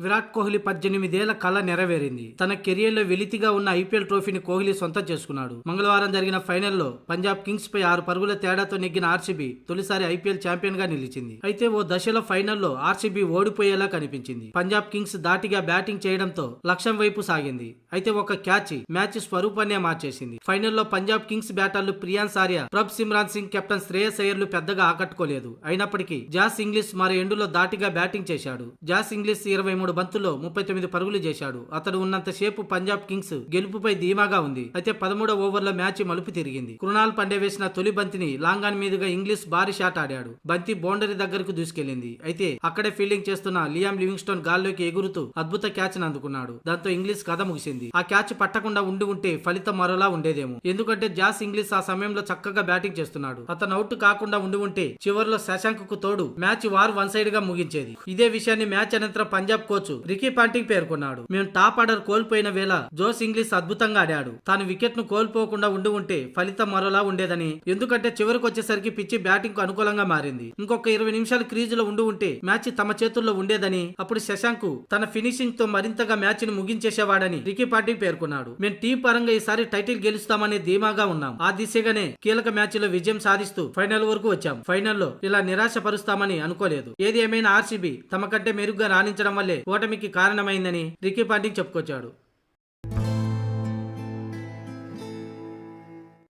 విరాట్ కోహ్లీ 18 ఏళ్ల కల నెరవేరింది. తన కెరియర్ లో వెలితిగా ఉన్న ఐపీఎల్ ట్రోఫీని కోహ్లీ సొంతం చేసుకున్నాడు. మంగళవారం జరిగిన ఫైనల్లో పంజాబ్ కింగ్స్ పై 6 పరుగుల తేడాతో నెగ్గిన ఆర్సీబీ తొలిసారి ఐపీఎల్ ఛాంపియన్ గా నిలిచింది. అయితే ఓ దశలో ఫైనల్లో ఆర్సీబీ ఓడిపోయేలా కనిపించింది. పంజాబ్ కింగ్స్ దాటిగా బ్యాటింగ్ చేయడంతో లక్ష్యం వైపు సాగింది. అయితే ఒక క్యాచ్ మ్యాచ్ స్వరూపాన్నే మార్చేసింది. ఫైనల్లో పంజాబ్ కింగ్స్ బ్యాటర్లు ప్రియాన్స్ ఆర్య, ప్రభ్ సిమ్రాన్ సింగ్, కెప్టెన్ శ్రేయస్ అయ్యర్లు పెద్దగా ఆకట్టుకోలేదు. అయినప్పటికీ జాస్ ఇంగ్లీష్ మరో ఎండులో దాటిగా బ్యాటింగ్ చేశాడు. జాస్ ఇంగ్లీష్ 23 బంతుల్లో 39 పరుగులు చేశాడు. అతడు ఉన్నంతసేపు పంజాబ్ కింగ్స్ గెలుపుపై ధీమాగా ఉంది. అయితే 13వ ఓవర్లో మ్యాచ్ మలుపు తిరిగింది. కృణాల్ పాండే వేసిన తొలి బంతిని లాంగాన్ మీదుగా ఇంగ్లీష్ భారీ షాట్ ఆడాడు. బంతి బౌండరీ దగ్గరకు దూసుకెళ్లింది. అయితే అక్కడే ఫీల్డింగ్ చేస్తున్న లియామ్ లివింగ్స్టోన్ గాల్లోకి ఎగురుతూ అద్భుత క్యాచ్ అందుకున్నాడు. దాంతో ఇంగ్లీష్ కథ ముగిసింది. ఆ క్యాచ్ పట్టకుండా ఉంటే ఫలితం మరోలా ఉండేదేమో. ఎందుకంటే జాస్ ఇంగ్లీష్ ఆ సమయంలో చక్కగా బ్యాటింగ్ చేస్తున్నాడు. అతను అవుట్ కాకుండా ఉంటే చివరిలో శశాంక్ కు తోడు మ్యాచ్ వార్ వన్ సైడ్ గా ముగించేది. ఇదే విషయాన్ని మ్యాచ్ అనంతరం పంజాబ్ కోచ్ రికీ పాంటింగ్ పేర్కొన్నాడు. మేము టాప్ ఆర్డర్ కోల్పోయిన వేళ జోస్ ఇంగ్లీష్ అద్భుతంగా ఆడాడు. తాను వికెట్ ను కోల్పోకుండా ఉంటే ఫలితం మరోలా ఉండేదని, ఎందుకంటే చివరికి వచ్చేసరికి పిచ్చి బ్యాటింగ్ కు అనుకూలంగా మారింది. ఇంకొక 20 నిమిషాలు క్రీజ్ లో ఉంటే మ్యాచ్ తమ చేతుల్లో ఉండేదని, అప్పుడు శశాంక్ తన ఫినిషింగ్ తో మరింతగా మ్యాచ్ ను ముగించేసేవాడని రికీ పాంటింగ్ పేర్కొన్నాడు. మేము టీం పరంగా ఈసారి టైటిల్ గెలుస్తామనే ధీమాగా ఉన్నాం. ఆ దిశగానే కీలక మ్యాచ్ లో విజయం సాధిస్తూ ఫైనల్ వరకు వచ్చాం. ఫైనల్లో ఇలా నిరాశపరుస్తామని అనుకోలేదు. ఏది ఏమైనా ఆర్సీబీ తమ కంటే మెరుగ్గా రాణించడం వల్లే ఓటమికి కారణమైందని రికీ పాంటింగ్ చెప్పుకొచ్చాడు.